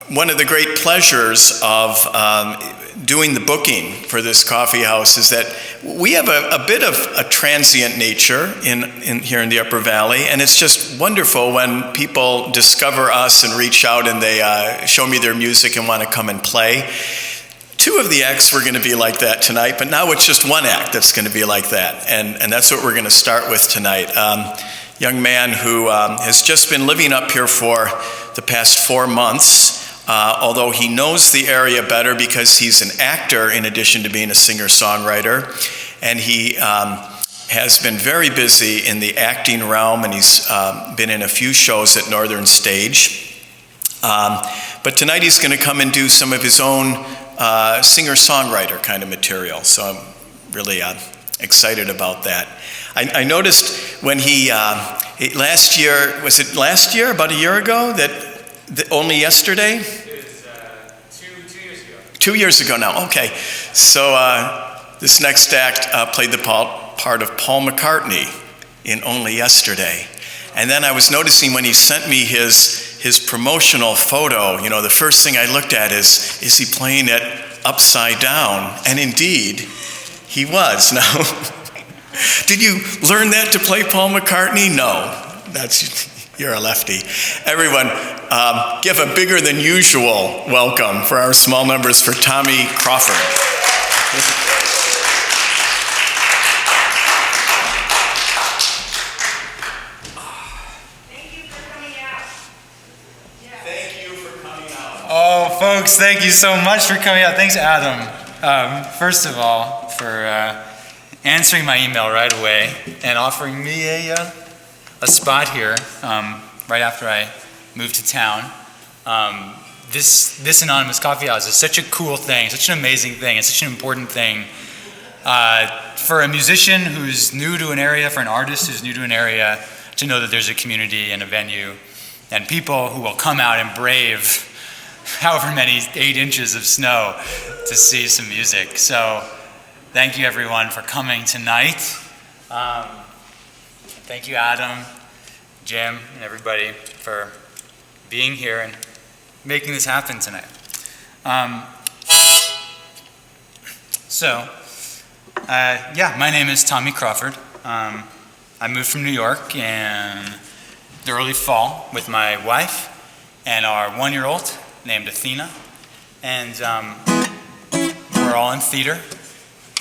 One of the great pleasures of doing the booking for this coffee house is that we have a bit of a transient nature in here in the Upper Valley, and it's just wonderful when people discover us and reach out and they show me their music and want to come and play. Two of the acts were going to be like that tonight, but now it's just one act that's going to be like that, and that's what we're going to start with tonight. Young man who has just been living up here for the past 4 months, although he knows the area better because he's an actor in addition to being a singer-songwriter, and he has been very busy in the acting realm, and he's been in a few shows at Northern Stage. But tonight he's going to come and do some of his own singer-songwriter kind of material, so I'm really excited about that. I noticed when he, last year, was it last year, about a year ago, that only yesterday? It was 2 years ago. 2 years ago now, okay. So this next act played the part of Paul McCartney in Only Yesterday. And then I was noticing when he sent me his promotional photo, you know, the first thing I looked at is he playing it upside down? And indeed, he was. Now, did you learn that to play Paul McCartney? No, you're a lefty. Everyone, give a bigger than usual welcome for our small numbers for Tommy Crawford. Oh, folks, thank you so much for coming out. Thanks, Adam. First of all, for answering my email right away and offering me a spot here right after I moved to town. This anonymous coffee house is such a cool thing, such an amazing thing. It's such an important thing for a musician who's new to an area, for an artist who's new to an area, to know that there's a community and a venue and people who will come out and brave however many 8 inches of snow to see some music. So thank you everyone for coming tonight. Thank you Adam, Jim, and everybody for being here and making this happen tonight. My name is Tommy Crawford. I moved from New York in the early fall with my wife and our 1-year-old named Athena, and we're all in theater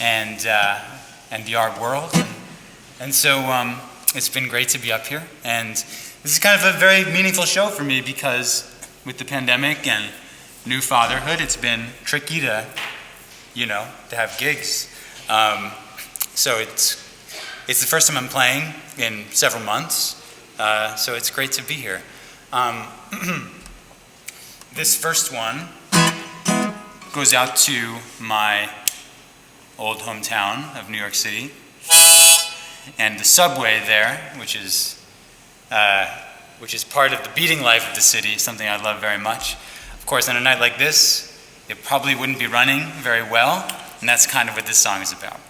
and the art world, and so it's been great to be up here. And this is kind of a very meaningful show for me because with the pandemic and new fatherhood, it's been tricky to have gigs. So it's the first time I'm playing in several months, so it's great to be here. This first one goes out to my old hometown of New York City and the subway there, which is part of the beating life of the city, something I love very much. Of course, on a night like this, it probably wouldn't be running very well, and that's kind of what this song is about.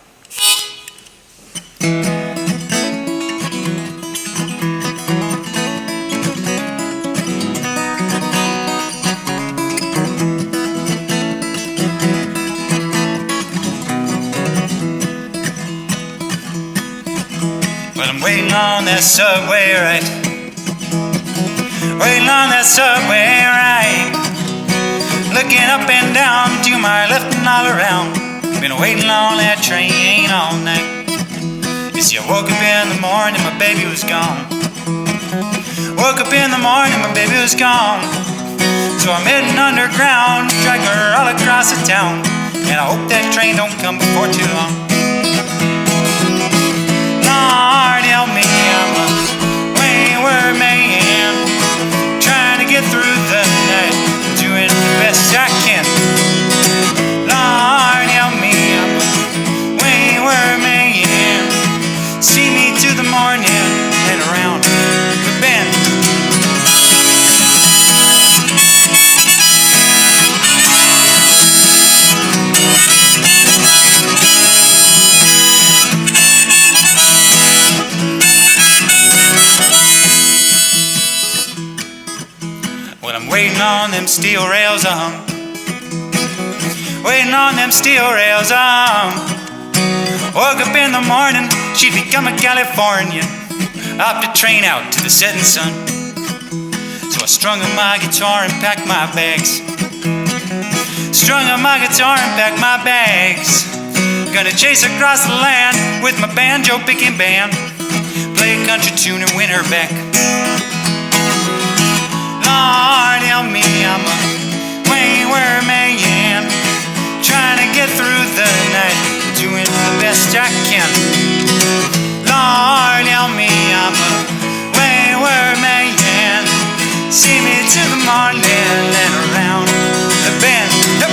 Waiting on that subway ride, waiting on that subway ride, looking up and down to my left and all around, been waiting on that train all night. You see, I woke up in the morning, my baby was gone. Woke up in the morning, my baby was gone. So I'm heading underground, drag her all across the town, and I hope that train don't come before too long. Lord help me, I'm a wayward man, trying to get through the night, doing the best I can. Lord help me, I'm a wayward man, see me to the morning and around the bend. them steel rails, waiting on them steel rails, Woke up in the morning, she'd become a Californian, off the train out to the setting sun. So I strung on my guitar and packed my bags. Strung on my guitar and packed my bags. Gonna chase across the land with my banjo picking band. Play a country tune and win her back. Lord help me, I'm a wayward man, trying to get through the night, doing the best I can. Lord help me, I'm a wayward man, see me to the morning and around the bend. Yep.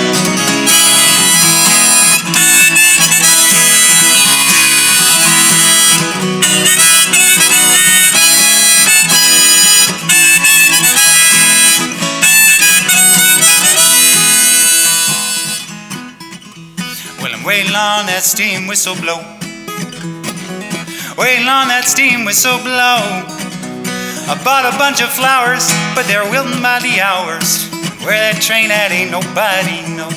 Waiting on that steam whistle blow. Waiting on that steam whistle blow. I bought a bunch of flowers, but they're wilting by the hours. Where that train at ain't nobody know.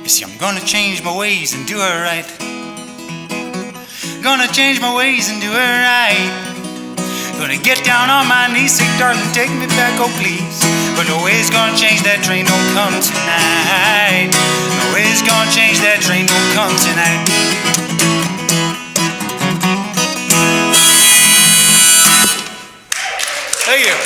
You see, I'm gonna change my ways and do it right. Gonna change my ways and do it right. Gonna get down on my knees, say, darling, take me back, oh please. But no way's gonna change that train, don't come tonight. No way's gonna change that train, don't come tonight. Thank you.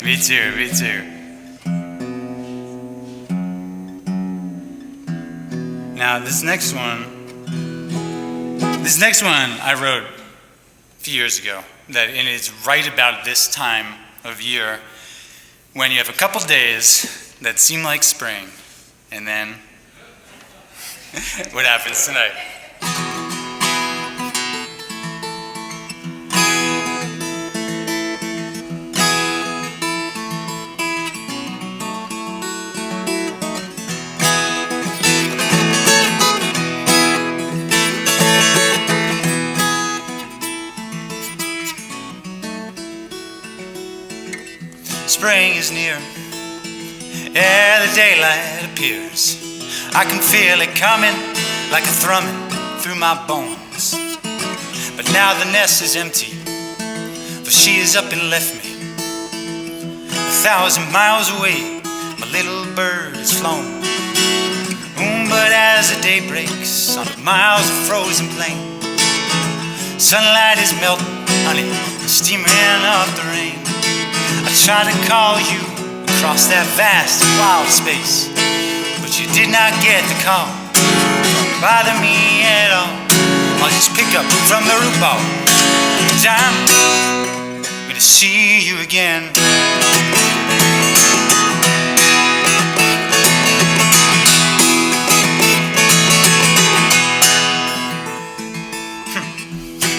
Me too, me too. Now this next one I wrote a few years ago, and it's right about this time of year when you have a couple days that seem like spring, and then what happens tonight? Spring is near, yeah, the daylight appears. I can feel it coming like a thrumming through my bones. But now the nest is empty, for she is up and left me. 1,000 miles away, my little bird is flown. But as the day breaks on the miles of frozen plain, sunlight is melting, honey, steaming off the rain. I tried to call you across that vast and wild space, but you did not get the call. Don't bother me at all, I'll just pick up from the root ball. Time to see you again.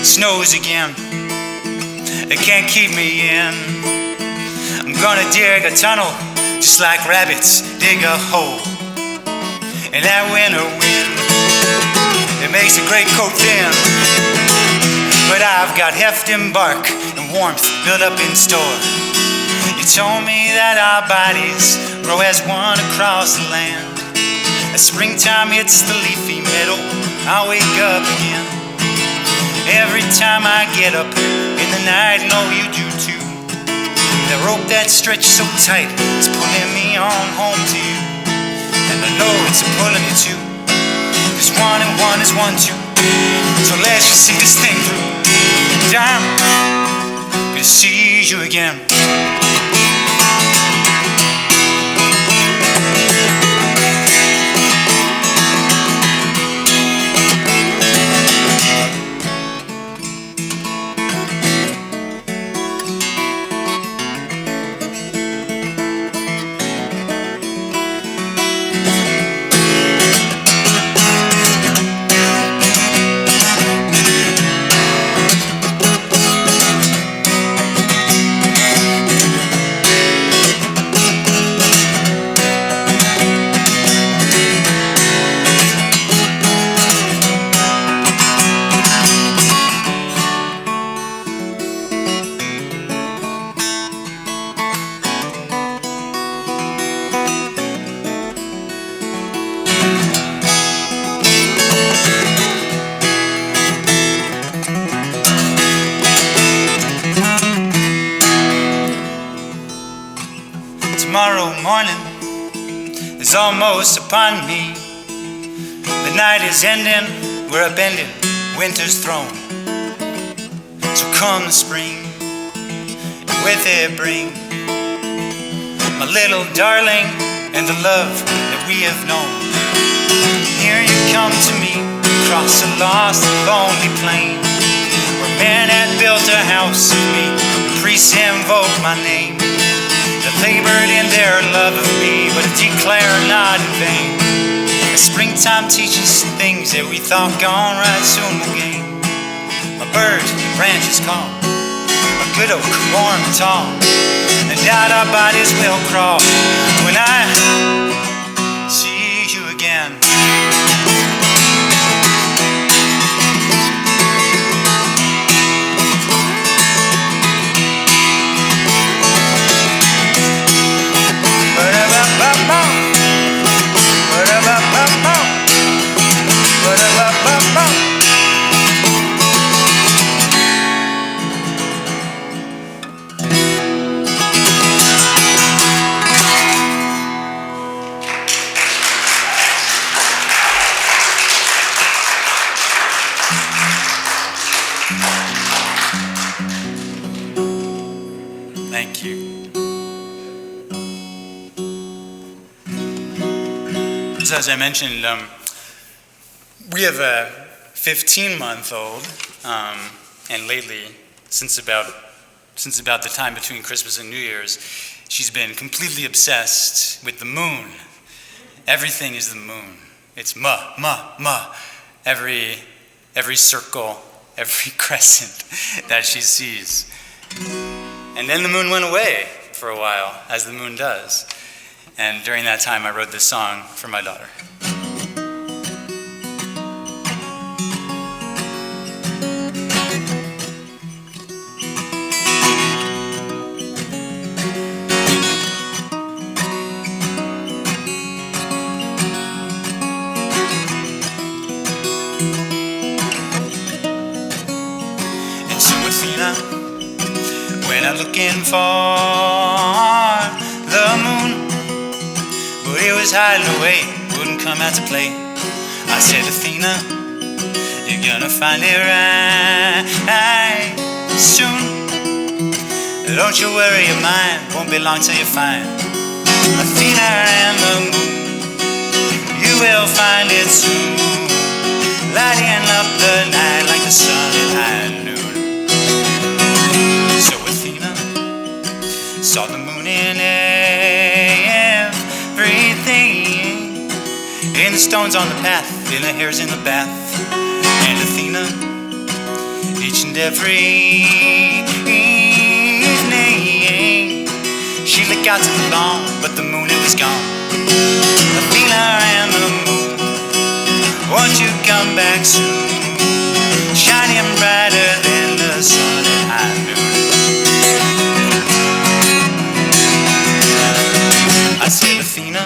Snows again, it can't keep me in. I'm gonna dig a tunnel, just like rabbits dig a hole. And that winter wind, it makes a great coat thin. But I've got heft and bark and warmth built up in store. You told me that our bodies grow as one across the land. As springtime hits the leafy meadow, I'll wake up again. Every time I get up in the night, I know you do too. The rope that stretched so tight is pulling me on home to you. And I know it's pulling you too, 'cause 1 and 1 is 1 too. So let's just see this thing through. I'm gonna see you again. morning is almost upon me. The night is ending, we're upending winter's throne. So come the spring, and with it bring my little darling and the love that we have known. Here you come to me, across a lost and lonely plain, where men had built a house of me, and priests invoked my name. They labored in their love of me, but declare not in vain. The springtime teaches things that we thought gone right soon will gain. A bird in branches call, a good oak warm and tall, and out our bodies will crawl when I see you again. Thank you. So as I mentioned, we have a 15-month-old, and lately, since about the time between Christmas and New Year's, she's been completely obsessed with the moon. Everything is the moon. It's ma, ma, ma. Every circle, every crescent that she sees. And then the moon went away for a while, as the moon does. And during that time, I wrote this song for my daughter. And so Athena, when I'm looking for the moon, but it was hiding away, wouldn't come out to play. I said, Athena, you're gonna find it right soon. Don't you worry, your mind won't be long till you find Athena and the moon. You will find it soon, lighting up the night like the sun at high noon. So Athena saw the moon in everything, in the stones on the path, in the hairs in the bath. And Athena, each and every evening, she looked out to the lawn, but the moon, it was gone. Athena and the moon, won't you come back soon, shining brighter than the sun at high noon. I said, Athena,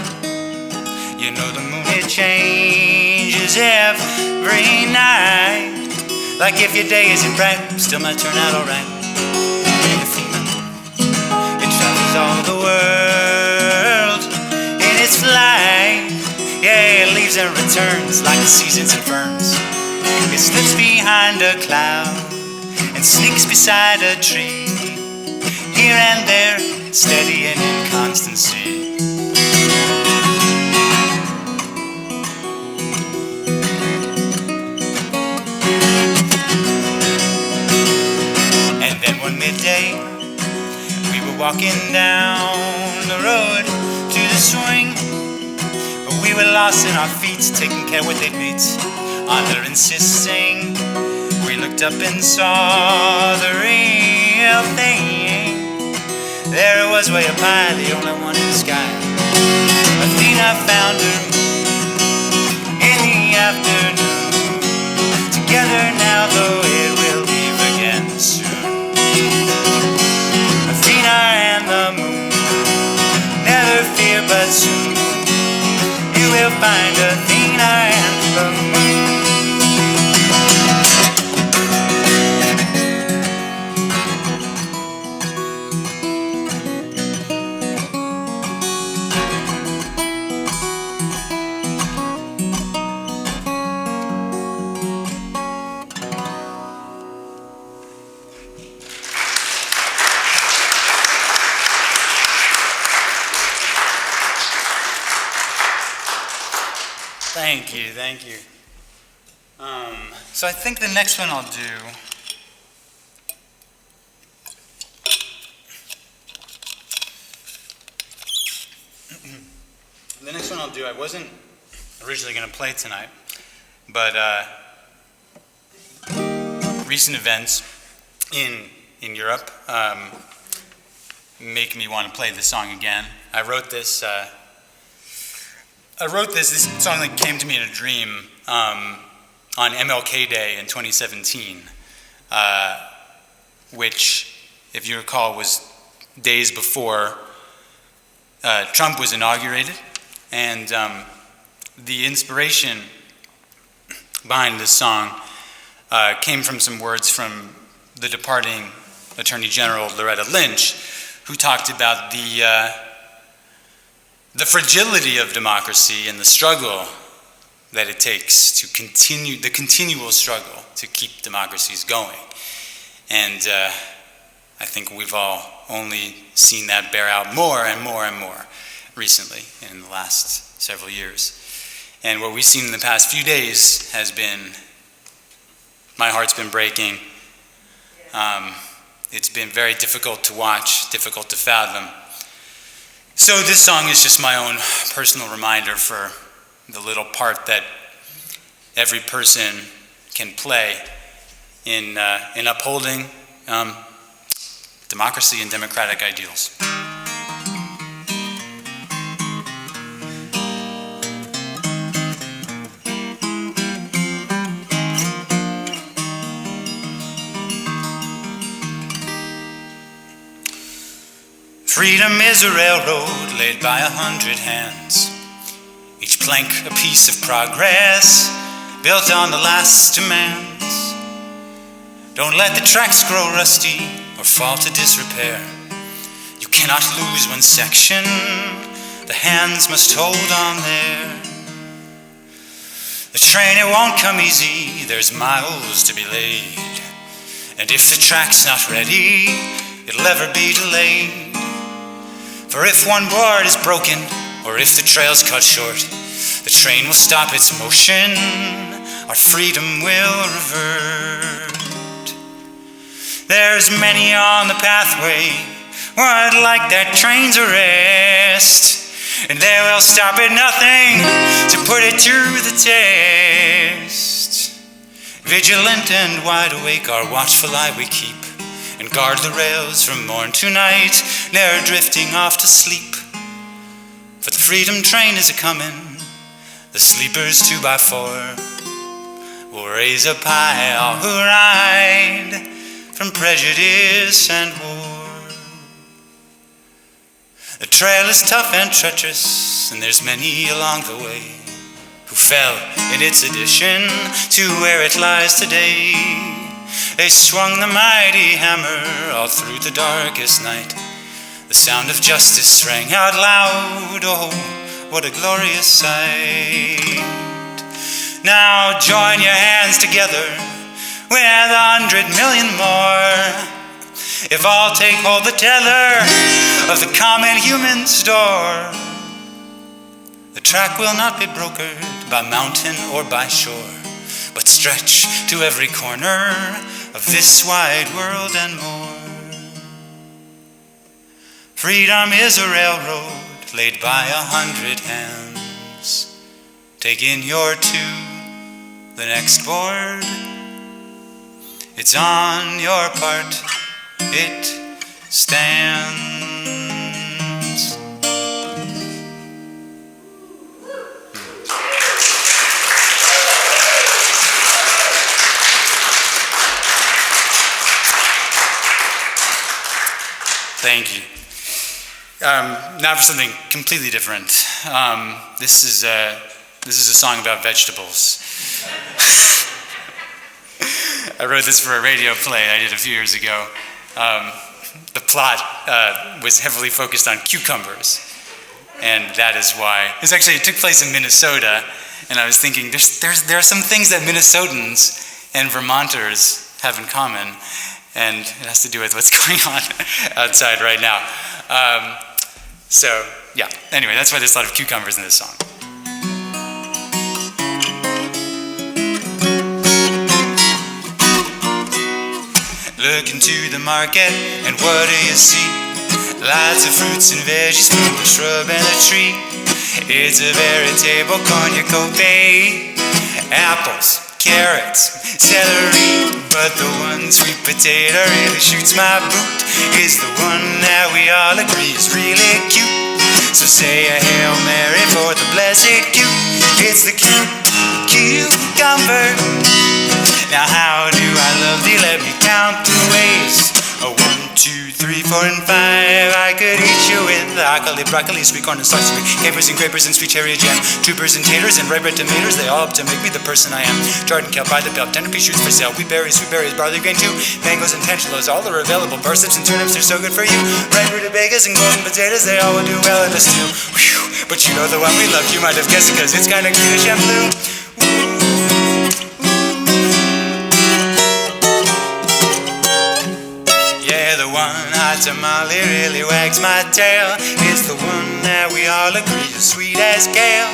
you know the moon, it changes every night. Like if your day isn't bright, still might turn out alright. And Athena, it travels all the world in its flight. Yeah, it leaves and returns like the seasons and ferns. It slips behind a cloud and sneaks beside a tree, here and there, steady and in constancy. And then one midday, we were walking down the road to the swing, but we were lost in our feet, taking care what they'd meet. On her insisting, we looked up and saw the real thing. There it was way up high, the only one in the sky. Athena found her in the afternoon. Together now, though it will leave again soon. Athena and the moon, never fear but soon you will find Athena and the moon. Thank you, thank you. So I think the next one I'll do. The next one I'll do, I wasn't originally going to play tonight, but recent events in Europe make me want to play this song again. I wrote this. This song that came to me in a dream on MLK Day in 2017, which, if you recall, was days before Trump was inaugurated. And the inspiration behind this song came from some words from the departing Attorney General Loretta Lynch, who talked about the fragility of democracy and the struggle that it takes to continue, the continual struggle to keep democracies going. And I think we've all only seen that bear out more and more and more recently in the last several years. And what we've seen in the past few days has been, my heart's been breaking. It's been very difficult to watch, difficult to fathom. So this song is just my own personal reminder for the little part that every person can play in upholding democracy and democratic ideals. Freedom is a railroad laid by 100 hands, each plank a piece of progress, built on the last demands. Don't let the tracks grow rusty or fall to disrepair. You cannot lose one section, the hands must hold on there. The train, it won't come easy, there's miles to be laid, and if the track's not ready, it'll ever be delayed. For if one board is broken, or if the trail's cut short, the train will stop its motion, our freedom will revert. There's many on the pathway would like that train to rest, and they will stop at nothing to put it to the test. Vigilant and wide awake, our watchful eye we keep, and guard the rails from morn to night, ne'er drifting off to sleep. For the freedom train is a-comin', the sleepers 2x4 will raise up high all who ride from prejudice and war. The trail is tough and treacherous, and there's many along the way who fell in its addition to where it lies today. They swung the mighty hammer all through the darkest night. The sound of justice rang out loud, oh, what a glorious sight. Now join your hands together with 100 million more. If all take hold the tether of the common human's door, the track will not be brokered by mountain or by shore, but stretch to every corner of this wide world and more. Freedom is a railroad laid by 100 hands. Take in your two, the next board. It's on your part, it stands. Thank you. Now for something completely different. This is a song about vegetables. I wrote this for a radio play I did a few years ago. The plot was heavily focused on cucumbers, and that is why. It took place in Minnesota, and I was thinking there are some things that Minnesotans and Vermonters have in common, and it has to do with what's going on outside right now. Anyway, that's why there's a lot of cucumbers in this song. Look into the market, and what do you see? Lots of fruits and veggies from the shrub and the tree. It's a veritable cornucopia. Apples, carrots, celery, but the one sweet potato really shoots my boot. Is the one that we all agree is really cute. So say a Hail Mary for the blessed cute. It's the cucumber. Now how do I love thee? Let me count the ways. 1, 2, 3, 4, and 5. I could eat you with broccoli, sweet corn, and sliced sweet capers and grapers and sweet cherry jam, tubers and taters and red tomatoes. They all help to make me the person I am. Jarred and kale by the bell, tender pea shoots for sale, wheat berries, sweet berries, barley grain too, mangoes and tangelos, all are available. Parsnips and turnips, they're so good for you. Ripe rutabagas and golden potatoes, they all would do well in a stew. Whew. But you know the one we love, you might have guessed it, cause it's kinda cutish and blue. Hot tamale really wags my tail. It's the one that we all agree is sweet as kale.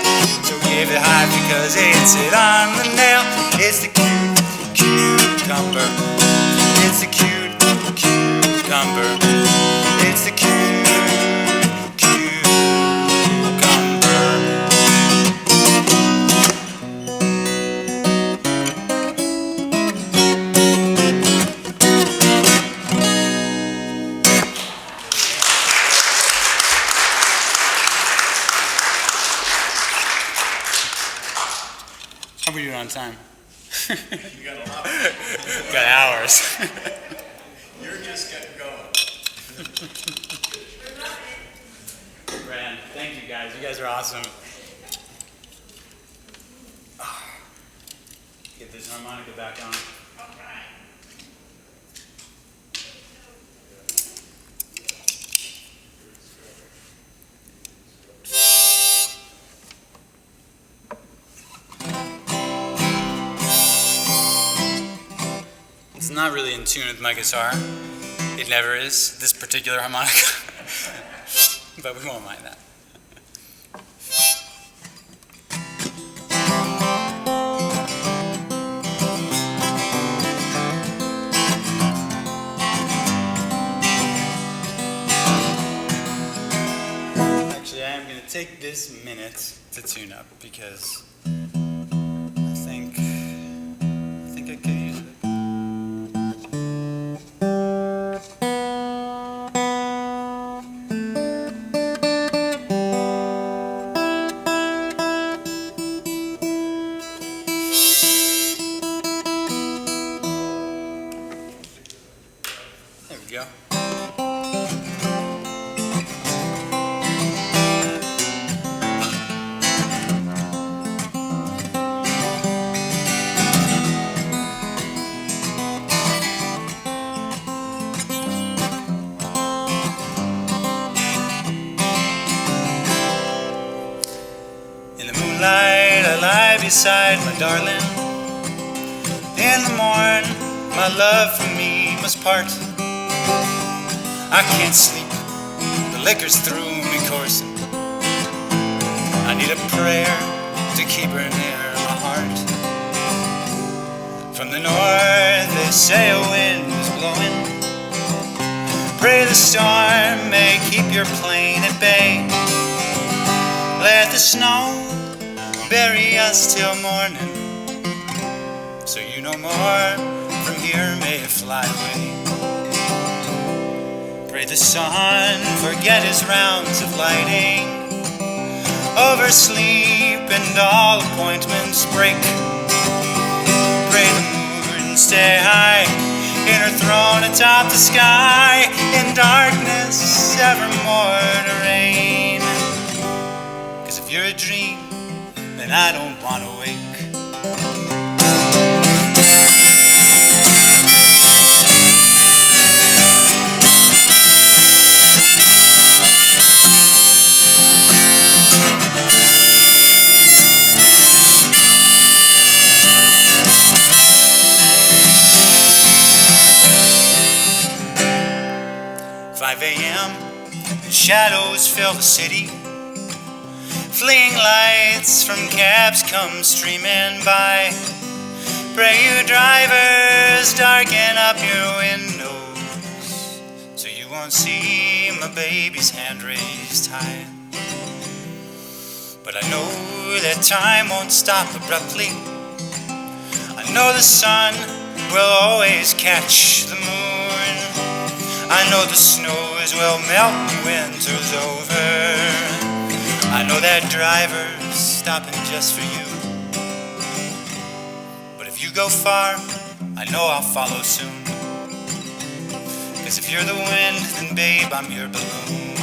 So give it high because it hits it on the nail. It's the cucumber. It's the cucumber. It's the cucumber. How are we doing on time? You got a lot. Got hours. You're just getting going. Grand. Thank you guys. You guys are awesome. Get this harmonica back on. It's not really in tune with my guitar. It never is, this particular harmonica. But we won't mind that. Actually, I am going to take this minute to tune up because I think I could use it. There we go. In the moonlight, I lie beside my darling. In the morn, my love from me must part. I can't sleep, the liquor's through me coursing. I need a prayer to keep her near my heart. From the north, they say a wind is blowing. Pray the storm may keep your plane at bay. Let the snow bury us till morning, so you no more from here may fly away. Pray the sun forget his rounds of lighting, oversleep and all appointments break. Pray the moon stay high in her throne atop the sky, in darkness evermore to reign. 'Cause if you're a dream, then I don't want to wake. 5 a.m. Shadows fill the city. Fleeing lights from cabs come streaming by. Pray you drivers darken up your windows so you won't see my baby's hand raised high. But I know that time won't stop abruptly. I know the sun will always catch the moon. I know the snows will melt when winter's over. I know that driver's stopping just for you. But if you go far, I know I'll follow soon. 'Cause if you're the wind, then babe, I'm your balloon.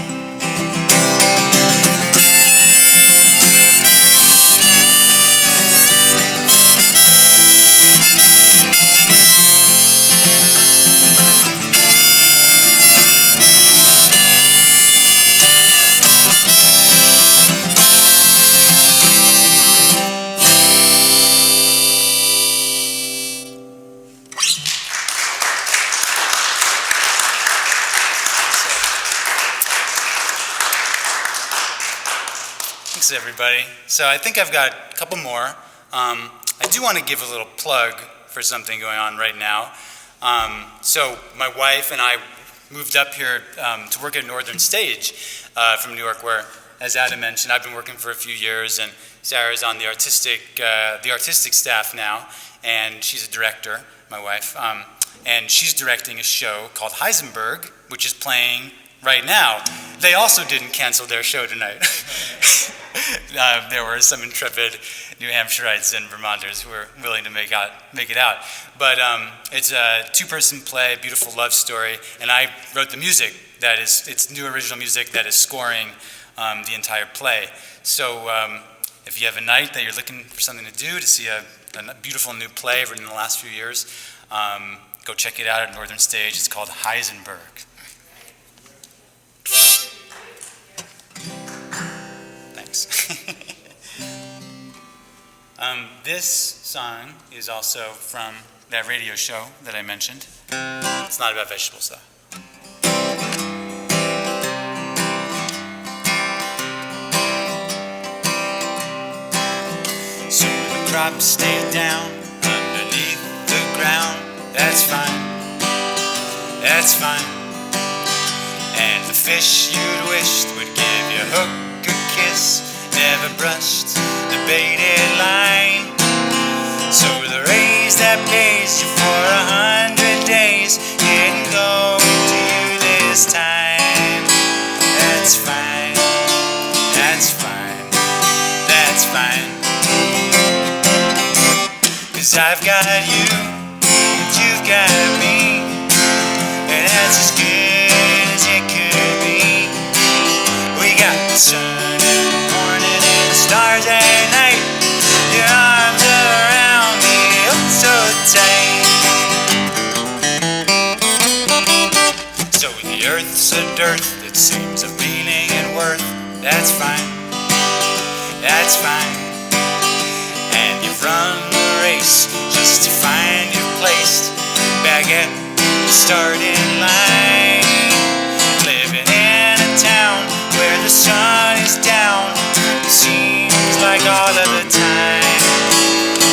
Thanks, everybody. So I think I've got a couple more. I do want to give a little plug for something going on right now. So my wife and I moved up here to work at Northern Stage from New York, where, as Adam mentioned, I've been working for a few years, and Sarah's on the artistic staff now, and she's a director, my wife, and she's directing a show called Heisenberg, which is playing right now. They also didn't cancel their show tonight. There were some intrepid New Hampshireites and Vermonters who were willing to make it out. But it's a two-person play, beautiful love story, and I wrote the music. It's new original music that is scoring the entire play. So if you have a night that you're looking for something to do, to see a beautiful new play written in the last few years, go check it out at Northern Stage. It's called Heisenberg. Thanks. This song is also from that radio show that I mentioned. It's not about vegetables, though. So the crops stay down underneath the ground. That's fine. That's fine. And the fish you'd wished would give you hook a kiss never brushed the baited line. So the raise that pays you for 100 days didn't go to you this time. That's fine. That's fine. That's fine. 'Cause I've got you, and you've got me, and that's as good as it could be. We got the sun in the morning and the stars at night. Your arms around me, oh so tight. So the earth's a dearth that seems of meaning and worth. That's fine. That's fine. And you've run the race just to find your place back at the starting line. Living in a town where the sun is down, seems like all of the time.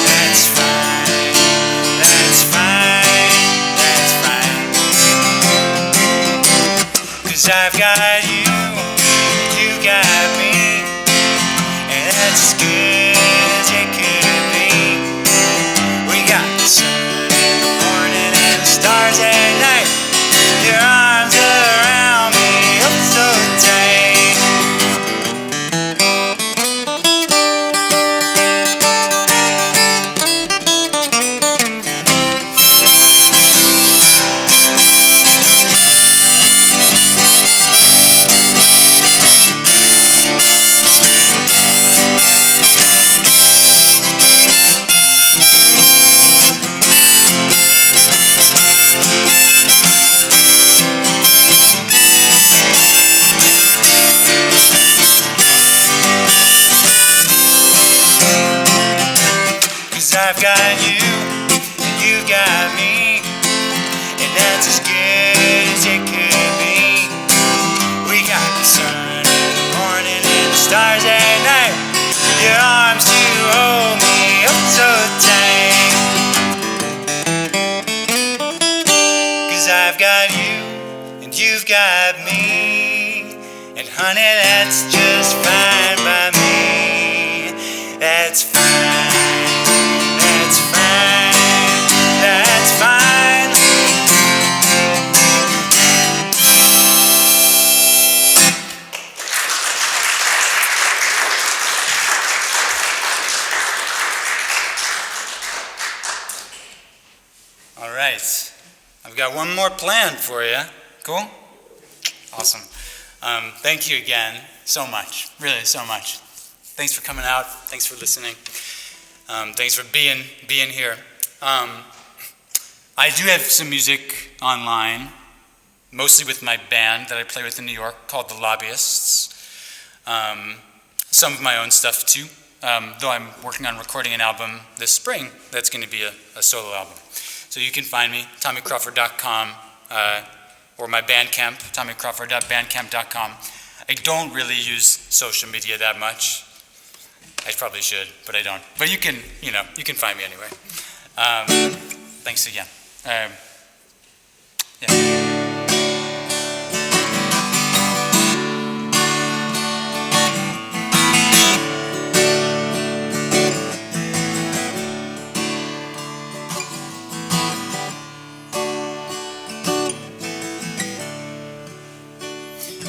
That's fine. That's fine. That's fine. 'Cause I've got you, you got me, and that's as good as it could be. We got the sun in the morning and the stars at night. Your arms around me, oh so tight. I've got you, and you got me, and that's as good as it could be. We got the sun in the morning and the stars at night. Your arms to hold me up so tight. got me, and honey, that's just fine by me. That's fine, that's fine, that's fine. All right, I've got one more planned for you. Cool? Awesome. Thank you again so much, really so much. Thanks for coming out. Thanks for listening. Thanks for being here. I do have some music online, mostly with my band that I play with in New York called The Lobbyists. Some of my own stuff too, though I'm working on recording an album this spring that's going to be a solo album. So you can find me, TommyCrawford.com, or my Bandcamp, TommyCrawford.bandcamp.com. I don't really use social media that much. I probably should, but I don't. But you can find me anyway. Thanks again. Yeah.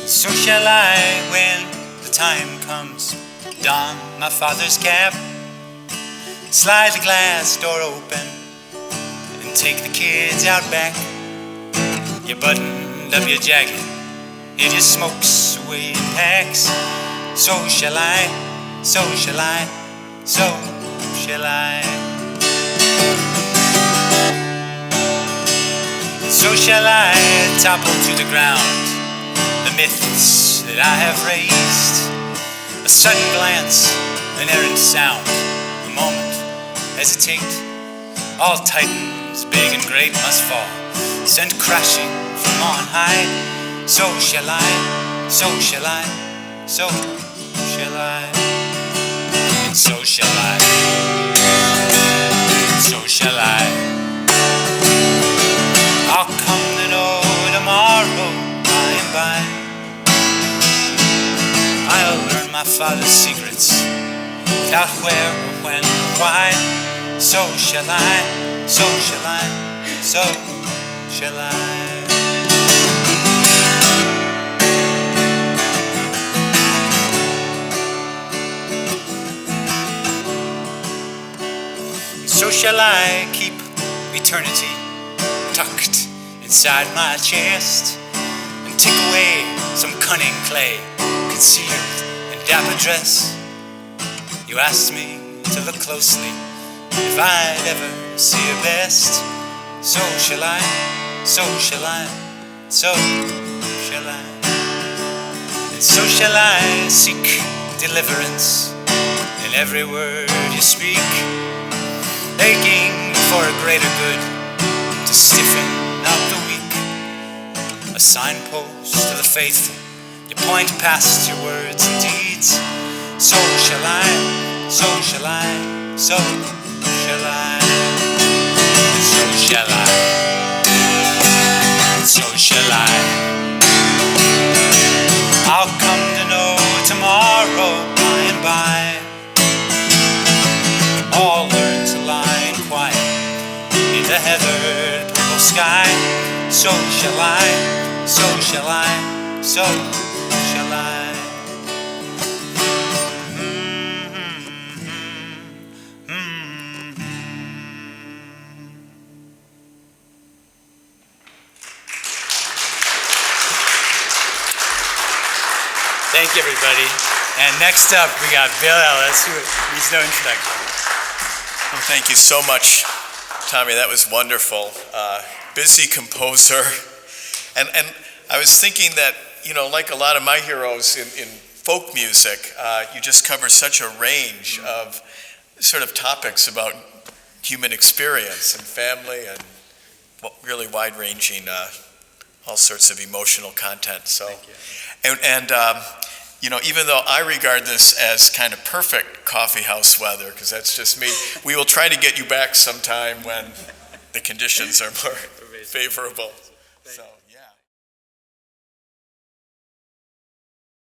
So shall I, when the time comes, don my father's cap, slide the glass door open, and take the kids out back. You buttoned up your jacket, it just smokes away in packs. So shall I, so shall I, so shall I. So shall I topple to the ground the myths that I have raised. A sudden glance, an errant sound, a moment, hesitate. All titans, big and great, must fall, sent crashing from on high. So shall I, so shall I, so shall I, and so shall I, and so shall I. I'll come to know tomorrow by and by. I'll learn my father's secrets without where or when or why. So shall I, so shall I, so shall I. So shall I keep eternity tucked inside my chest and take away some cunning clay concealed in dapper dress. You asked me to look closely if I'd ever see your best. So shall I, so shall I, so shall I. And so shall I seek deliverance in every word you speak, aching for a greater good to stiffen up the weak. A signpost to the faithful, you point past your words and deeds. So shall I, so shall I, so shall I, so shall I, so shall I. I'll come to know tomorrow by and by. All learn to lie quiet in the heathered purple sky. So shall I, so shall I, so shall I. Thank you, everybody. And next up, we got Bill Ellis, who needs no introduction. Well, thank you so much, Tommy. That was wonderful. Busy composer. And I was thinking that, like a lot of my heroes in folk music, you just cover such a range of sort of topics about human experience and family and really wide-ranging, all sorts of emotional content. So, Thank you. And even though I regard this as kind of perfect coffeehouse weather, because that's just me, we will try to get you back sometime when the conditions are more favorable.